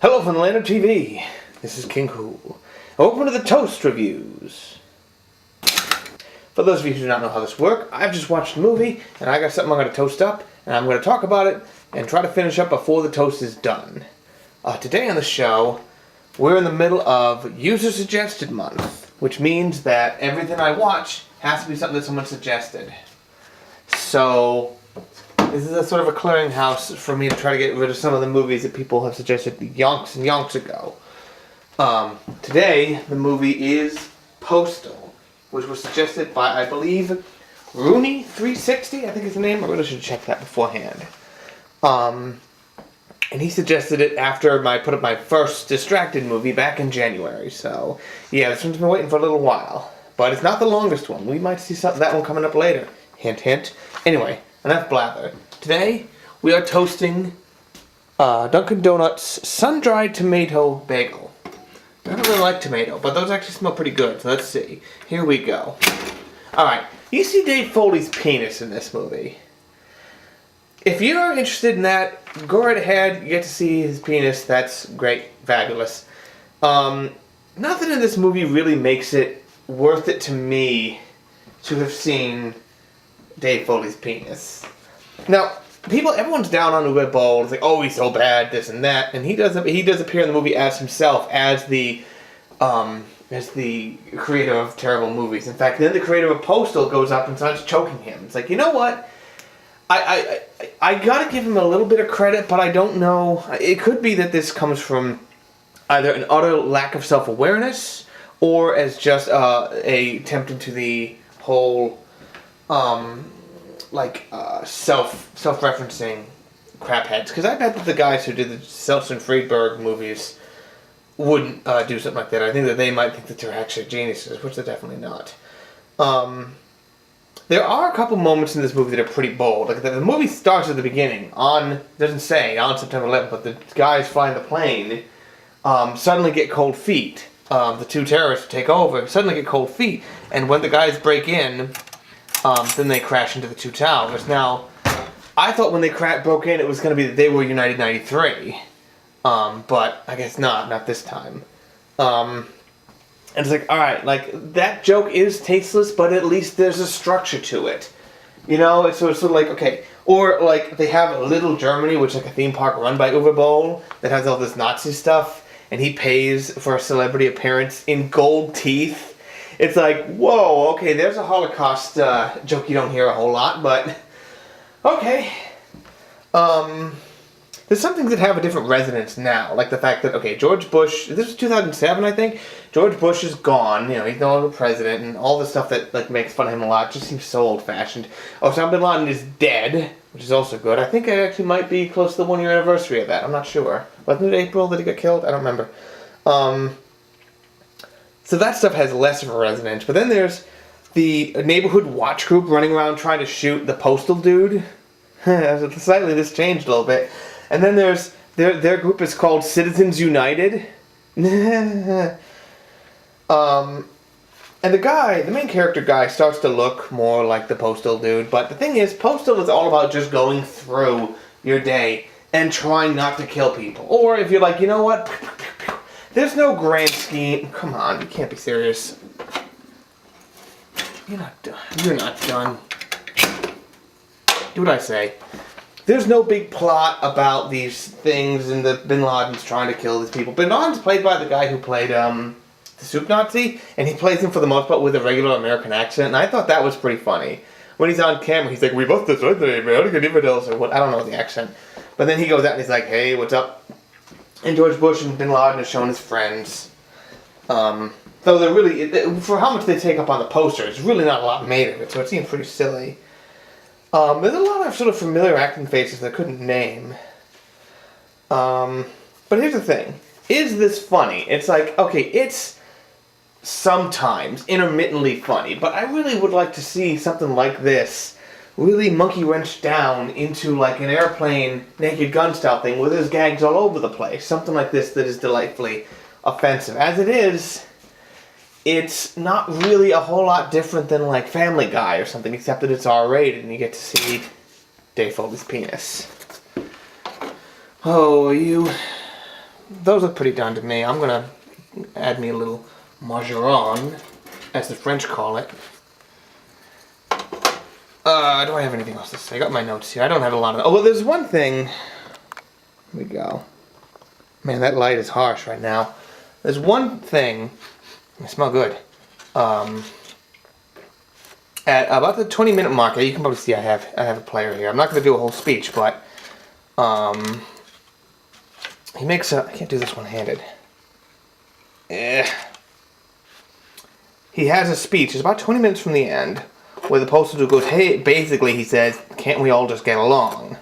Hello from the land of TV. This is King Cool. Welcome to the Toast Reviews. For those of you who do not know how this works, I've just watched a movie and I got something I'm going to toast up and I'm going to talk about it and try to finish up before the toast is done. Today on the show, we're in the middle of User Suggested Month, which means that everything I watch has to be something that someone suggested. So this is a sort of a clearinghouse for me to try to get rid of some of the movies that people have suggested yonks and yonks ago. Today, the movie is Postal, which was suggested by, I believe, Rooney360, I think is the name. I really should check that beforehand. And he suggested it after I put up my first Distracted movie back in January. So, yeah, this one's been waiting for a little while. But it's not the longest one. We might see that one coming up later. Hint, hint. Anyway, enough blather. Today, we are toasting Dunkin' Donuts sun-dried tomato bagel. I don't really like tomato, but those actually smell pretty good, so let's see. Here we go. Alright, you see Dave Foley's penis in this movie. If you're interested in that, go right ahead, you get to see his penis, that's great, fabulous. Nothing in this movie really makes it worth it to me to have seen Dave Foley's penis. Now, everyone's down on Uwe Boll. It's like, oh, he's so bad, this and that, and he does appear in the movie as himself, as the creator of terrible movies. In fact, then the creator of Postal goes up and starts choking him. It's like, you know what? I gotta give him a little bit of credit, but I don't know. It could be that this comes from either an utter lack of self-awareness or as just a attempt into the whole self-referencing crap heads. Because I bet that the guys who did the Seltzer and Friedberg movies wouldn't do something like that. I think that they might think that they're actually geniuses, which they're definitely not. There are a couple moments in this movie that are pretty bold. Like the movie starts at the beginning doesn't say on September 11th, but the guys flying the plane suddenly get cold feet. The two terrorists take over, suddenly get cold feet, and when the guys break in, then they crash into the two towers. Now, I thought when they broke in, it was going to be that they were United 93, but I guess not this time. And it's like, alright, like, that joke is tasteless, but at least there's a structure to it. You know, it's sort of like, okay, or like, they have Little Germany, which is like a theme park run by Uwe Boll, that has all this Nazi stuff, and he pays for a celebrity appearance in gold teeth. It's like, whoa, okay, there's a Holocaust joke you don't hear a whole lot, but okay. There's some things that have a different resonance now, like the fact that, okay, George Bush, this was 2007, I think, George Bush is gone, you know, he's no longer president, and all the stuff that, like, makes fun of him a lot just seems so old-fashioned. Osama bin Laden is dead, which is also good. I think it actually might be close to the one-year anniversary of that, I'm not sure. Wasn't it April that he got killed? I don't remember. So that stuff has less of a resonance, but then there's the neighborhood watch group running around trying to shoot the Postal dude. Slightly, this changed a little bit. And then there's their group is called Citizens United. And the main character guy starts to look more like the Postal dude. But the thing is, Postal is all about just going through your day and trying not to kill people. Or if you're like, you know what? There's no grand scheme. Come on, you can't be serious. You're not done. You're not done. Do what I say. There's no big plot about these things and the Bin Laden's trying to kill these people. Bin Laden's played by the guy who played the Soup Nazi, and he plays him for the most part with a regular American accent, and I thought that was pretty funny. When he's on camera, he's like, we both destroyed the American infidels, or what, I don't know the accent. But then he goes out and he's like, hey, what's up? And George Bush and Bin Laden are showing his friends. Though they're really, for how much they take up on the poster, it's really not a lot made of it, so it seems pretty silly. There's a lot of sort of familiar acting faces that I couldn't name. But here's the thing. Is this funny? It's like, okay, it's sometimes intermittently funny, but I really would like to see something like this really monkey wrenched down into like an airplane Naked Gun style thing where there's gags all over the place. Something like this that is delightfully offensive. As it is, it's not really a whole lot different than like Family Guy or something, except that it's R-rated and you get to see Dave Foley's penis. Oh, you those look pretty done to me. I'm gonna add me a little marjoram, as the French call it. Do I have anything else to say? I got my notes here. I don't have a lot of... Oh, well, there's one thing. Here we go. Man, that light is harsh right now. There's one thing. They smell good. At about the 20-minute mark, you can probably see I have a player here. I'm not going to do a whole speech, but he makes a... I can't do this one-handed. He has a speech. It's about 20 minutes from the end, where the Postal dude goes, hey, basically he says, can't we all just get along?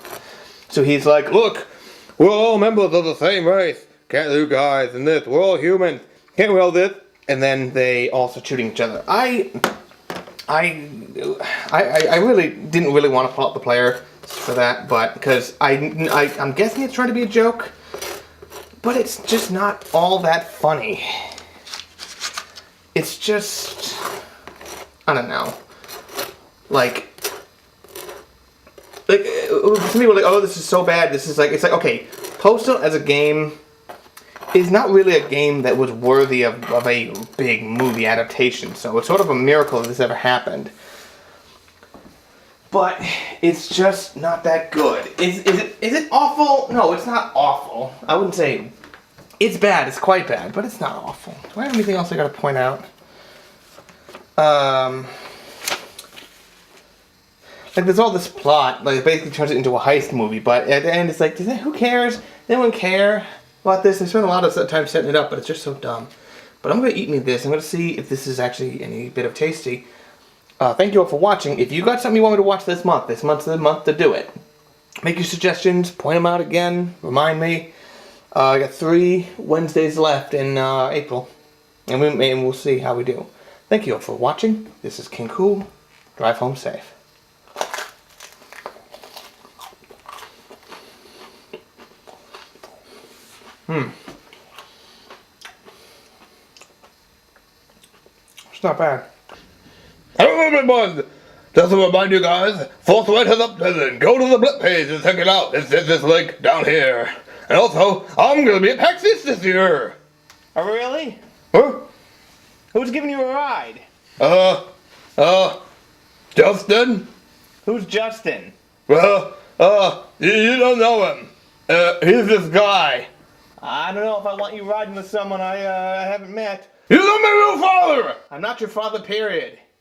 So he's like, look, we're all members of the same race. Can't you guys and this, we're all humans. Can't we all this? And then they all start shooting each other. I really didn't really want to pull out the player for that, but because I'm guessing it's trying to be a joke, but it's just not all that funny. It's just, I don't know. Like some people are like, oh, this is so bad. This is like, it's like, okay, Postal as a game is not really a game that was worthy of a big movie adaptation. So it's sort of a miracle that this ever happened. But it's just not that good. Is it awful? No, it's not awful. I wouldn't say it's bad. It's quite bad, but it's not awful. Do I have anything else I gotta point out? Like, there's all this plot, like, it basically turns it into a heist movie, but at the end it's like, who cares? Does anyone care about this? They spent a lot of time setting it up, but it's just so dumb. But I'm going to eat me this. I'm going to see if this is actually any bit of tasty. Thank you all for watching. If you got something you want me to watch this month's the month to do it. Make your suggestions, point them out again, remind me. I got 3 Wednesdays left in April, and we'll see how we do. Thank you all for watching. This is King Cool. Drive home safe. It's not bad. Hello everyone! Just to remind you guys, Forthright has a present. Go to the blip page and check it out. It's this link down here. And also, I'm gonna be at PAX East this year. Oh, really? Huh? Who's giving you a ride? Justin? Who's Justin? Well, you don't know him. He's this guy. I don't know if I want you riding with someone I haven't met. He's a real father! I'm not your father, period.